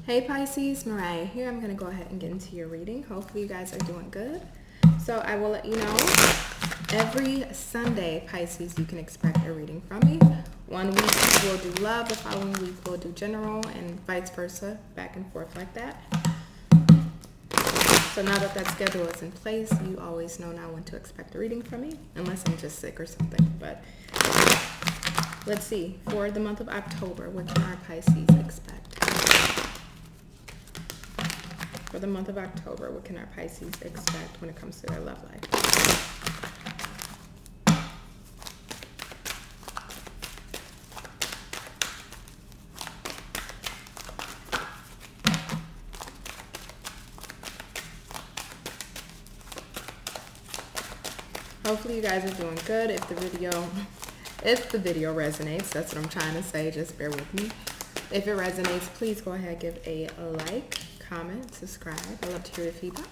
Hey Pisces, Mariah here. I'm going to go ahead and get into your reading. Hopefully you guys are doing good. So I will let you know every Sunday, Pisces, you can expect a reading from me. One week we'll do love, the following week we'll do general, and vice versa, back and forth like that. So now that that schedule is in place, you always know now when to expect a reading from me, unless I'm just sick or something. But let's see, for the month of October, what can our Pisces expect? For the month of October, what can our Pisces expect when it comes to their love life? Hopefully you guys are doing good. If the video resonates, that's what I'm trying to say, just bear with me. If it resonates, please go ahead and give a like, comment, subscribe. I love to hear your feedback.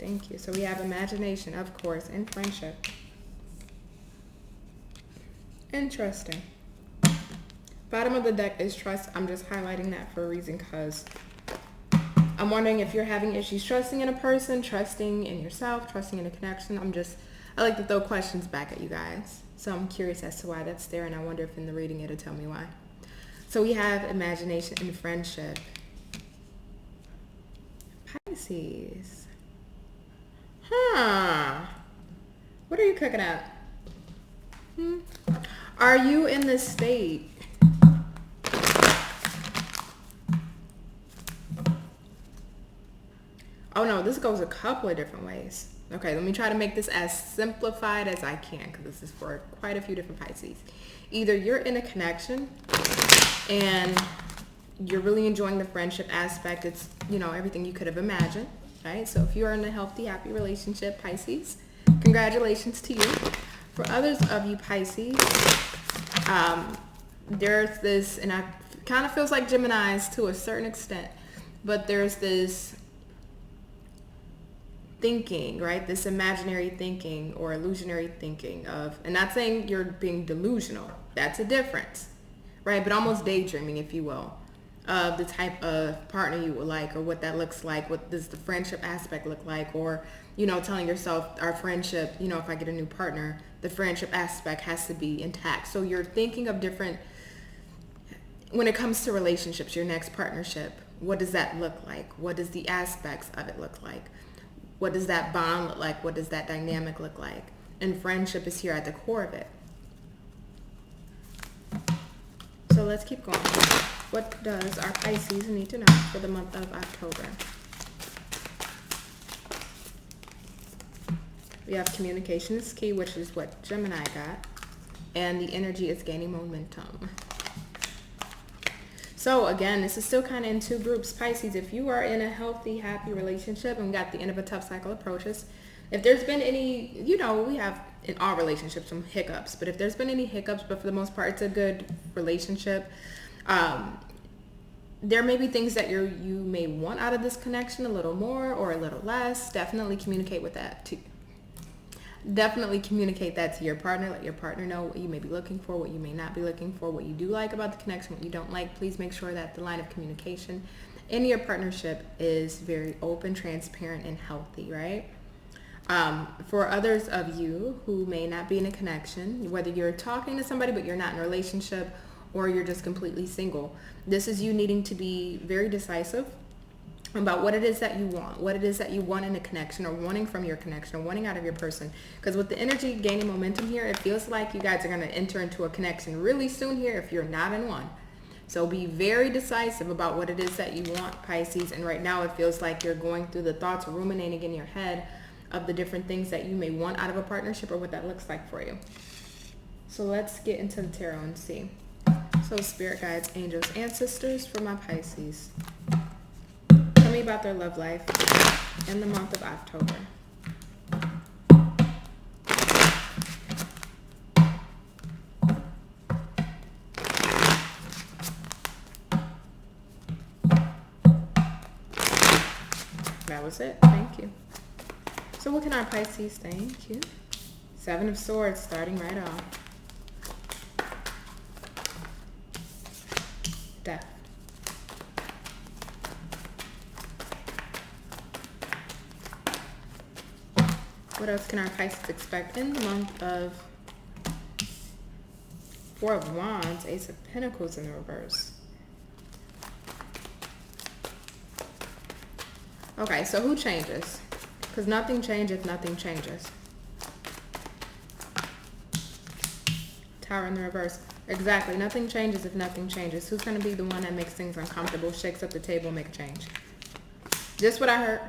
Thank you. So we have imagination, of course, and friendship. Interesting. Bottom of the deck is trust. I'm just highlighting that for a reason because I'm wondering if you're having issues trusting in a person, trusting in yourself, trusting in a connection. I like to throw questions back at you guys. So I'm curious as to why that's there, and I wonder if in the reading it'll tell me why. So we have imagination and friendship. Pisces. What are you cooking up? Are you in this state? Oh no, this goes a couple of different ways. Okay, let me try to make this as simplified as I can because this is for quite a few different Pisces. Either you're in a connection and you're really enjoying the friendship aspect. It's, everything you could have imagined, right? So if you are in a healthy, happy relationship, Pisces, congratulations to you. For others of you Pisces, there's this, and it kind of feels like Geminis to a certain extent, but there's this thinking, right? This imaginary thinking or illusionary thinking of, and not saying you're being delusional, that's a difference, right? But almost daydreaming, if you will, of the type of partner you would like, or what that looks like. What does the friendship aspect look like? Or, telling yourself our friendship, if I get a new partner, the friendship aspect has to be intact. So you're thinking of different, when it comes to relationships, your next partnership, what does that look like? What does the aspects of it look like? What does that bond look like? What does that dynamic look like? And friendship is here at the core of it. So let's keep going. What does our Pisces need to know for the month of October? We have communication is key, which is what Gemini got. And the energy is gaining momentum. So again, this is still kind of in two groups. Pisces, if you are in a healthy, happy relationship and got the end of a tough cycle approaches, if there's been any, we have in all relationships some hiccups, but if there's been any hiccups, but for the most part, it's a good relationship. There may be things that you may want out of this connection a little more or a little less. Definitely communicate with that Definitely communicate that to your partner. Let your partner know what you may be looking for, what you may not be looking for, what you do like about the connection, what you don't like. Please make sure that the line of communication in your partnership is very open, transparent, and healthy, right? For others of you who may not be in a connection, whether you're talking to somebody but you're not in a relationship or you're just completely single, this is you needing to be very decisive about what it is that you want, what it is that you want in a connection or wanting from your connection or wanting out of your person. Because with the energy gaining momentum here, it feels like you guys are going to enter into a connection really soon here if you're not in one. So be very decisive about what it is that you want, Pisces. And right now it feels like you're going through the thoughts, ruminating in your head of the different things that you may want out of a partnership or what that looks like for you. So let's get into the tarot and see. So spirit guides, angels, ancestors for my Pisces. Tell me about their love life in the month of October. That was it. Thank you. So what can our Pisces, thank you. 7 of Swords starting right off. Death. What else can our Pisces expect in the month of Four of Wands, Ace of Pentacles in the reverse? Okay, so who changes? Because nothing changes if nothing changes. Tower in the reverse. Exactly. Nothing changes if nothing changes. Who's going to be the one that makes things uncomfortable, shakes up the table, make a change? Just what I heard.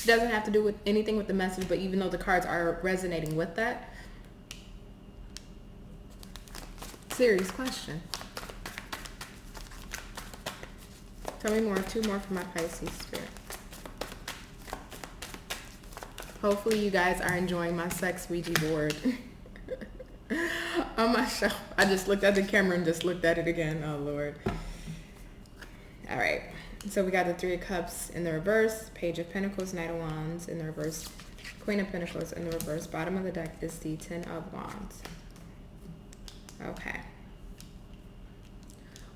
Doesn't have to do with anything with the message, but even though the cards are resonating with that, serious question. Tell me more. Two more for my Pisces spirit. Hopefully you guys are enjoying my sex Ouija board on my shelf. I just looked at the camera and just looked at it again. Oh, Lord. All right. So we got the Three of Cups in the reverse, Page of Pentacles, Knight of Wands in the reverse, Queen of Pentacles in the reverse. Bottom of the deck is the Ten of Wands. Okay.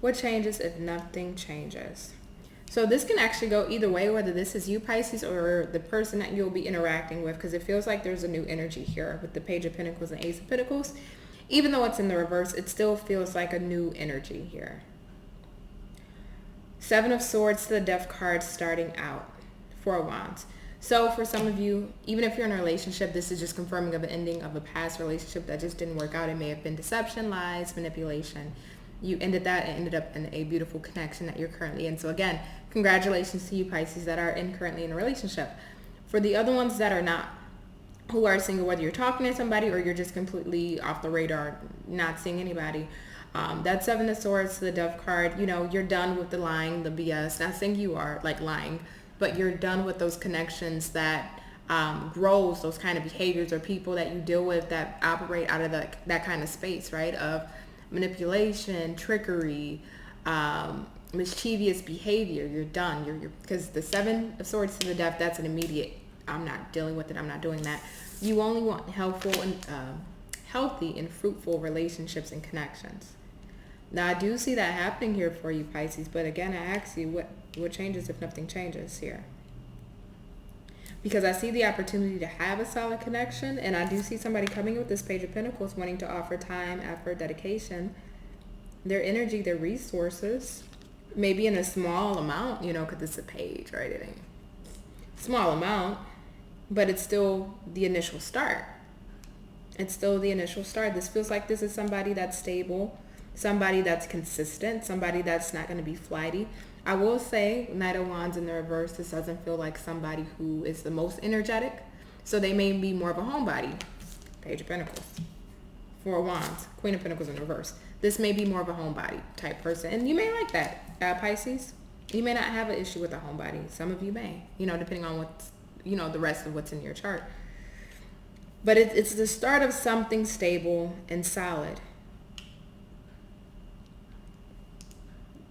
What changes if nothing changes? So this can actually go either way, whether this is you, Pisces, or the person that you'll be interacting with, because it feels like there's a new energy here with the Page of Pentacles and Ace of Pentacles. Even though it's in the reverse, it still feels like a new energy here. Seven of Swords to the Death card starting out. Four of Wands. So for some of you, even if you're in a relationship, this is just confirming of an ending of a past relationship that just didn't work out. It may have been deception, lies, manipulation. You ended that and ended up in a beautiful connection that you're currently in. So again, congratulations to you, Pisces, that are currently in a relationship. For the other ones that are not, who are single, whether you're talking to somebody or you're just completely off the radar, not seeing anybody, that Seven of Swords to the Dove card, you know, you're done with the lying, the BS. Not saying you are like lying, but you're done with those connections that grows those kind of behaviors or people that you deal with that operate out of that kind of space, right? Of manipulation, trickery, mischievous behavior. You're done. You're because the Seven of Swords to the Death, that's an immediate, I'm not dealing with it, I'm not doing that. You only want helpful and healthy and fruitful relationships and connections. Now I do see that happening here for you, Pisces, but again, I ask you, what changes if nothing changes here? Because I see the opportunity to have a solid connection, and I do see somebody coming with this Page of Pentacles wanting to offer time, effort, dedication, their energy, their resources, maybe in a small amount, you know, because it's a page, right? It ain't small amount, but it's still the initial start. It's still the initial start. This feels like this is somebody that's stable, somebody that's consistent, somebody that's not going to be flighty. I will say, Knight of Wands in the reverse, this doesn't feel like somebody who is the most energetic. So they may be more of a homebody. Page of Pentacles. Four of Wands. Queen of Pentacles in reverse. This may be more of a homebody type person. And you may like that, Pisces. You may not have an issue with a homebody. Some of you may, you know, depending on what's, you know, the rest of what's in your chart. But it's the start of something stable and solid.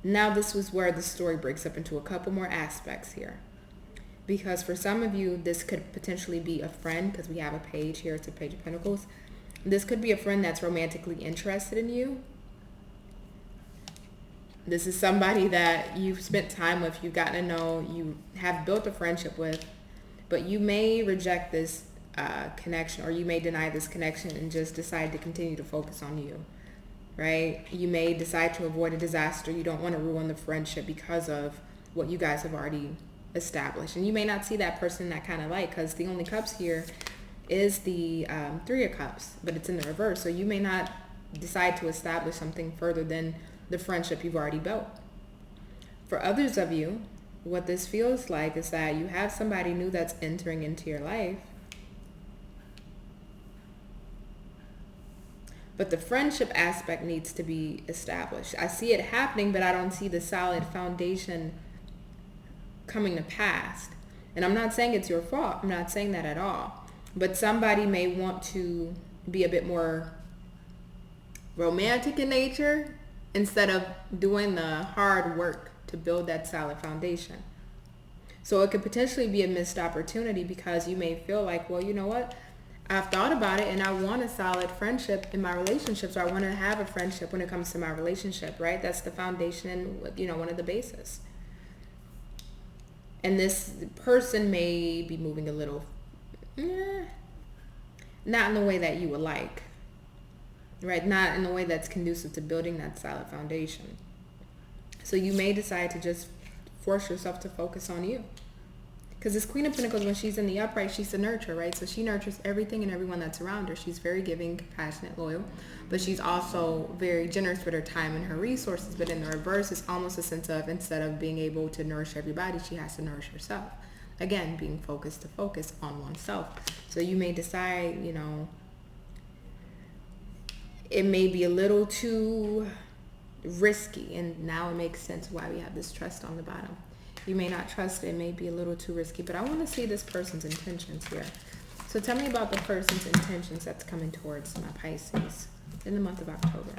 Now this was where the story breaks up into a couple more aspects here. Because for some of you, this could potentially be a friend, because we have a page here, it's a Page of Pentacles. This could be a friend that's romantically interested in you. This is somebody that you've spent time with, you've gotten to know, you have built a friendship with, but you may reject this connection, or you may deny this connection and just decide to continue to focus on you, right? You may decide to avoid a disaster. You don't want to ruin the friendship because of what you guys have already established. And you may not see that person in that kind of light, because the only cups here is the Three of Cups, but it's in the reverse. So you may not decide to establish something further than the friendship you've already built. For others of you, what this feels like is that you have somebody new that's entering into your life, but the friendship aspect needs to be established. I see it happening, but I don't see the solid foundation coming to pass. And I'm not saying it's your fault. I'm not saying that at all. But somebody may want to be a bit more romantic in nature instead of doing the hard work to build that solid foundation. So it could potentially be a missed opportunity, because you may feel like, well, you know what? I've thought about it and I want a solid friendship in my relationship. So I want to have a friendship when it comes to my relationship, right? That's the foundation and, you know, one of the bases. And this person may be moving a little, not in the way that you would like, right? Not in a way that's conducive to building that solid foundation. So you may decide to just force yourself to focus on you. Because this Queen of Pentacles, when she's in the upright, she's a nurturer, right? So she nurtures everything and everyone that's around her. She's very giving, compassionate, loyal, but she's also very generous with her time and her resources. But in the reverse, it's almost a sense of, instead of being able to nourish everybody, she has to nourish herself. Again, being focused to focus on oneself. So you may decide, you know, it may be a little too risky, and now it makes sense why we have this trust on the bottom. You may not trust it, may be a little too risky, but I want to see this person's intentions here. So tell me about the person's intentions that's coming towards my Pisces in the month of October.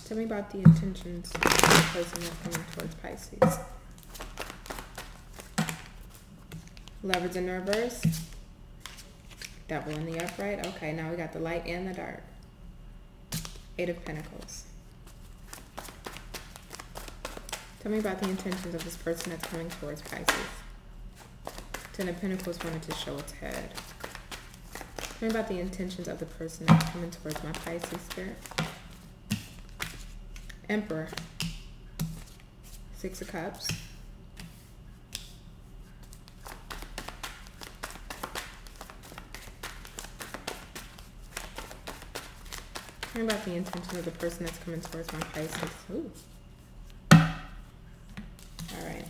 Tell me about the intentions of the person that's coming towards Pisces. Lovers in the reverse. Devil in the upright. Okay, now we got the light and the dark. Eight of Pentacles. Tell me about the intentions of this person that's coming towards Pisces. Ten of Pentacles wanted to show its head. Tell me about the intentions of the person that's coming towards my Pisces spirit. Emperor. Six of Cups. Tell me about the intention of the person that's coming towards my Pisces. Ooh. Alright.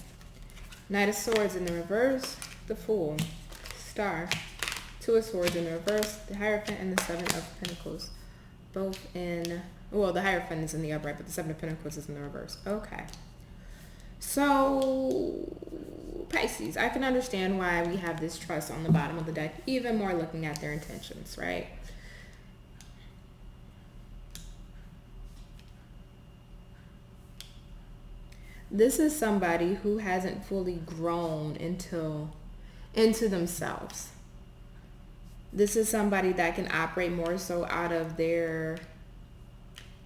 Knight of Swords in the reverse. The Fool. Star. Two of Swords in the reverse. The Hierophant and the Seven of Pentacles. Both in... Well, the Hierophant is in the upright, but the Seven of Pentacles is in the reverse. Okay. So, Pisces, I can understand why we have this trust on the bottom of the deck, even more looking at their intentions, right? This is somebody who hasn't fully grown into themselves. This is somebody that can operate more so out of their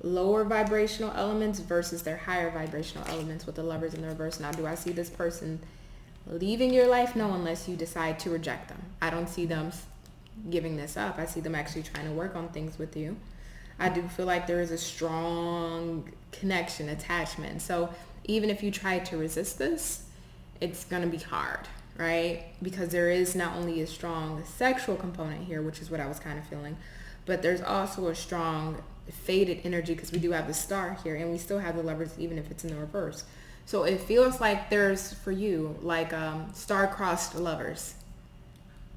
lower vibrational elements versus their higher vibrational elements with the Lovers in the reverse. Now, do I see this person leaving your life? No, unless you decide to reject them. I don't see them giving this up. I see them actually trying to work on things with you. I do feel like there is a strong connection, attachment. So even if you try to resist this, it's going to be hard, right? Because there is not only a strong sexual component here, which is what I was kind of feeling, but there's also a strong faded energy, because we do have the Star here and we still have the Lovers even if it's in the reverse. So it feels like there's, for you, like star-crossed lovers.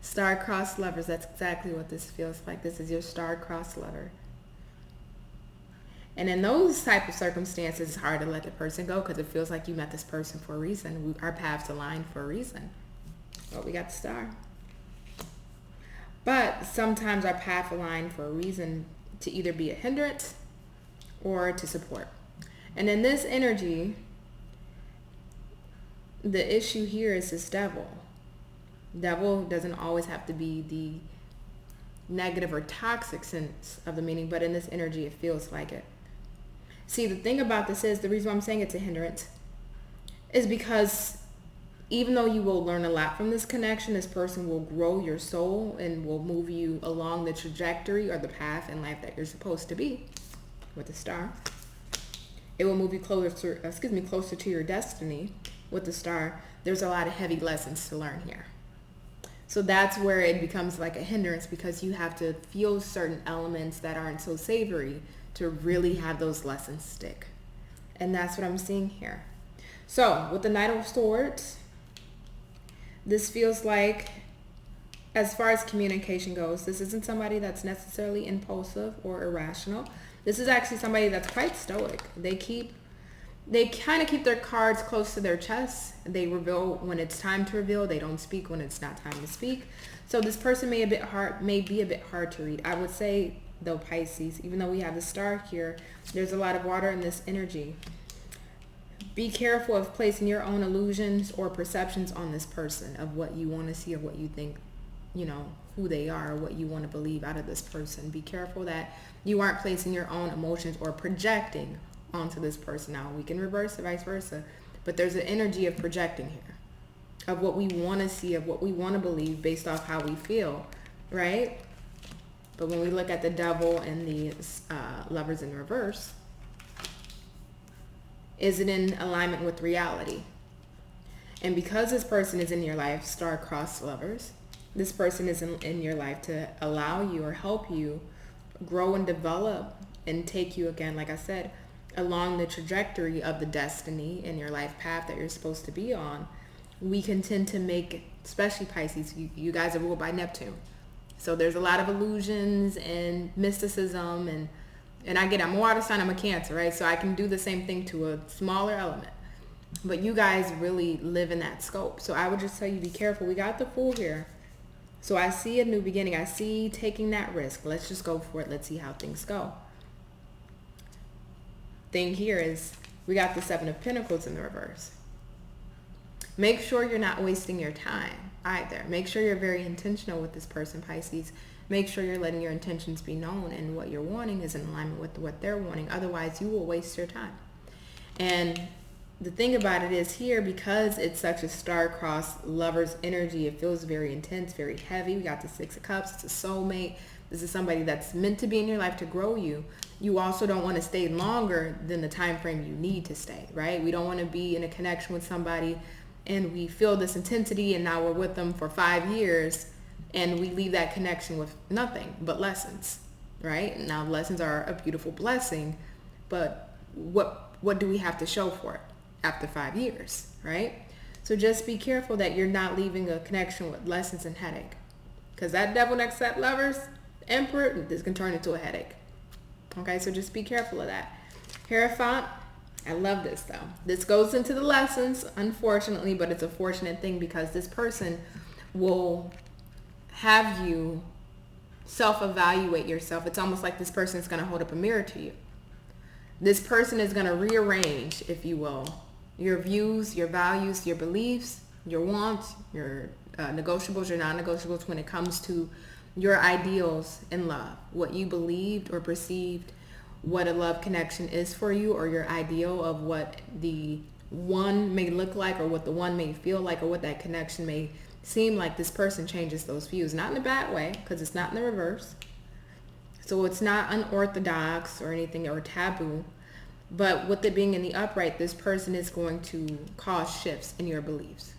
Star-crossed lovers, that's exactly what this feels like. This is your star-crossed lover. And in those type of circumstances, it's hard to let the person go because it feels like you met this person for a reason. Our paths aligned for a reason. Well, we got the Star. But sometimes our path aligned for a reason to either be a hindrance or to support. And in this energy, the issue here is this devil. Devil doesn't always have to be the negative or toxic sense of the meaning, but in this energy, it feels like it. See, the thing about this is, the reason why I'm saying it's a hindrance is because even though you will learn a lot from this connection, this person will grow your soul and will move you along the trajectory or the path in life that you're supposed to be with the Star. It will move you closer to your destiny with the Star. There's a lot of heavy lessons to learn here. So that's where it becomes like a hindrance, because you have to feel certain elements that aren't so savory to really have those lessons stick. And that's what I'm seeing here. So with the Knight of Swords, this feels like, as far as communication goes, this isn't somebody that's necessarily impulsive or irrational. This is actually somebody that's quite stoic. They kind of keep their cards close to their chest. They reveal when it's time to reveal. They don't speak when it's not time to speak. So this person may be a bit hard to read. I would say, though, Pisces, even though we have the Star here, there's a lot of water in this energy. Be careful of placing your own illusions or perceptions on this person of what you want to see or what you think who they are, what you want to believe out of this person. Be careful that you aren't placing your own emotions or projecting onto this person. Now, we can reverse it, vice versa, but there's an energy of projecting here, of what we want to see, of what we want to believe based off how we feel, right? But when we look at the devil and the lovers in reverse, is it in alignment with reality? And because this person is in your life, star-crossed lovers, this person is in your life to allow you or help you grow and develop and take you, again, like I said, along the trajectory of the destiny in your life path that you're supposed to be on. We can tend to make, especially Pisces, you guys are ruled by Neptune. So there's a lot of illusions and mysticism, and I get it. I'm a water sign, I'm a Cancer, right? So I can do the same thing to a smaller element. But you guys really live in that scope. So I would just tell you, be careful. We got the Fool here. So I see a new beginning. I see taking that risk. Let's just go for it. Let's see how things go. Thing here is we got the Seven of Pentacles in the reverse. Make sure you're not wasting your time either. Make sure you're very intentional with this person, Pisces. Make sure you're letting your intentions be known, and what you're wanting is in alignment with what they're wanting. Otherwise, you will waste your time. And the thing about it is here, because it's such a star-crossed lover's energy, it feels very intense, very heavy. We got the Six of Cups. It's a soulmate. This is somebody that's meant to be in your life to grow you. You also don't want to stay longer than the time frame you need to stay, right? We don't want to be in a connection with somebody and we feel this intensity and now we're with them for 5 years and we leave that connection with nothing but lessons, right? Now, lessons are a beautiful blessing, but what do we have to show for it after 5 years, right? So just be careful that you're not leaving a connection with lessons and headache, because that devil next to that lover's Emperor, this can turn into a headache. Okay, so just be careful of that. Hierophant, I love this though. This goes into the lessons, unfortunately, but it's a fortunate thing because this person will have you self-evaluate yourself. It's almost like this person is going to hold up a mirror to you. This person is going to rearrange, if you will, your views, your values, your beliefs, your wants, your negotiables, your non-negotiables when it comes to your ideals in love, what you believed or perceived, what a love connection is for you, or your ideal of what the one may look like or what the one may feel like or what that connection may seem like. This person changes those views, not in a bad way because it's not in the reverse. So it's not unorthodox or anything or taboo, but with it being in the upright, this person is going to cause shifts in your beliefs.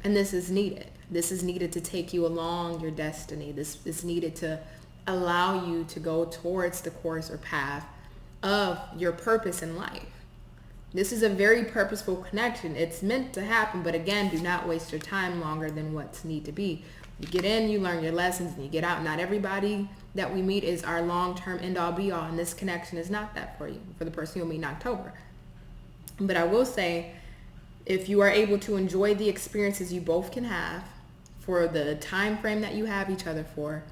And this is needed. This is needed to take you along your destiny. This is needed to allow you to go towards the course or path of your purpose in life. This is a very purposeful connection. It's meant to happen, but again, do not waste your time longer than what's need to be. You get in, you learn your lessons, and you get out. Not everybody that we meet is our long-term end-all be-all, and this connection is not that for you, for the person you'll meet in October. But I will say, if you are able to enjoy the experiences you both can have for the time frame that you have each other for,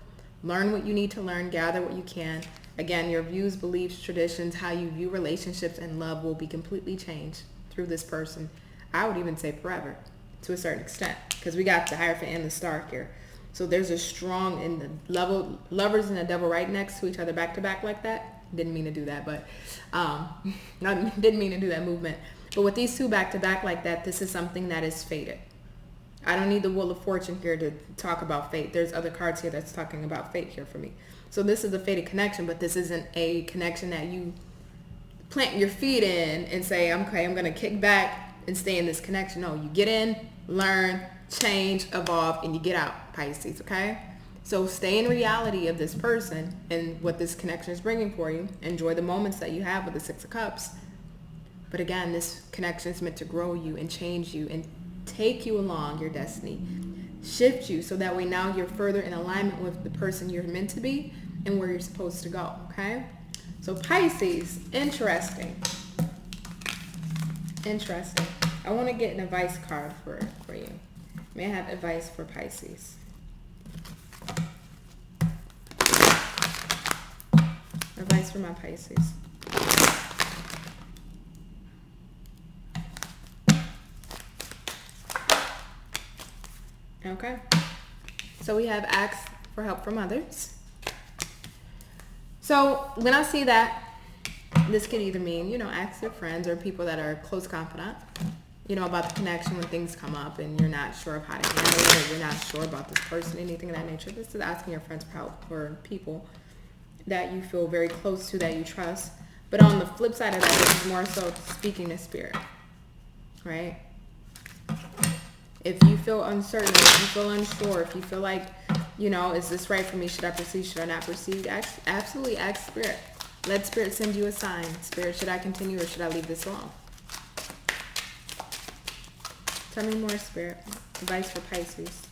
learn what you need to learn, gather what you can. Again, your views, beliefs, traditions, how you view relationships and love will be completely changed through this person. I would even say forever to a certain extent, because we got the Hierophant and the Star here. So there's a strong, in the level, lovers and the devil right next to each other back to back like that. Didn't mean to do that, but didn't mean to do that movement. But with these two back to back like that, this is something that is fated. I don't need the Wheel of Fortune here to talk about fate. There's other cards here that's talking about fate here for me. So this is a fated connection, but this isn't a connection that you plant your feet in and say, okay, I'm going to kick back and stay in this connection. No, you get in, learn, change, evolve, and you get out, Pisces, okay? So stay in reality of this person and what this connection is bringing for you. Enjoy the moments that you have with the Six of Cups. But again, this connection is meant to grow you and change you and take you along your destiny, shift you so that way now you're further in alignment with the person you're meant to be and where you're supposed to go, okay? So Pisces, interesting. I want to get an advice card for you. May I have advice for Pisces? Advice for my Pisces. Okay. So we have ask for help from others. So when I see that, this could either mean, ask your friends or people that are close confidant, about the connection when things come up and you're not sure of how to handle it, or you're not sure about this person, anything of that nature. This is asking your friends for help, or people that you feel very close to, that you trust. But on the flip side of that, this is more so speaking to spirit, right? If you feel uncertain, if you feel unsure, if you feel like, is this right for me? Should I proceed? Should I not proceed? Absolutely ask spirit. Let spirit send you a sign. Spirit, should I continue or should I leave this alone? Tell me more, spirit. Advice for Pisces.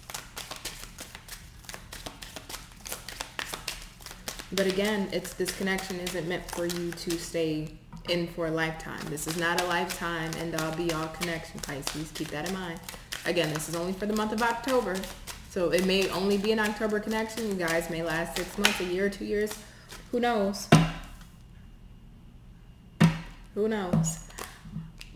But again, this connection isn't meant for you to stay in for a lifetime. This is not a lifetime and all be all connection, Pisces. Keep that in mind. Again, this is only for the month of October. So it may only be an October connection. You guys may last 6 months, a year, 2 years. Who knows? Who knows?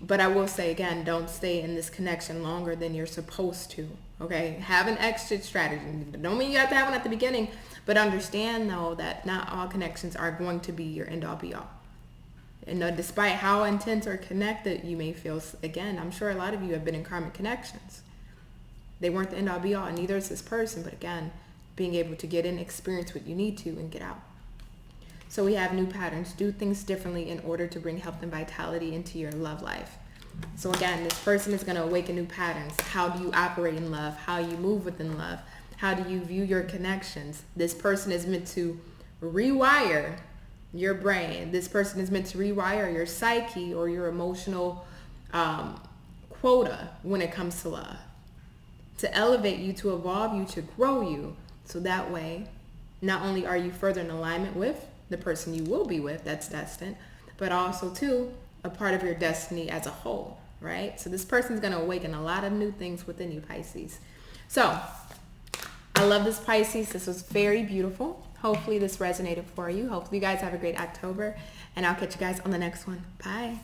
But I will say again, don't stay in this connection longer than you're supposed to. Okay? Have an exit strategy. Don't mean you have to have one at the beginning, but understand though that not all connections are going to be your end all be all. And despite how intense or connected you may feel, again, I'm sure a lot of you have been in karmic connections. They weren't the end all be all, and neither is this person. But again, being able to get in, experience what you need to, and get out. So we have new patterns. Do things differently in order to bring health and vitality into your love life. So again, this person is going to awaken new patterns. How do you operate in love? How you move within love? How do you view your connections? This person is meant to rewire your brain. This person is meant to rewire your psyche or your emotional quota when it comes to love. To elevate you, to evolve you, to grow you. So that way, not only are you further in alignment with the person you will be with, that's destined, but also too, a part of your destiny as a whole, right? So this person's going to awaken a lot of new things within you, Pisces. So I love this, Pisces. This was very beautiful. Hopefully this resonated for you. Hopefully you guys have a great October, and I'll catch you guys on the next one. Bye.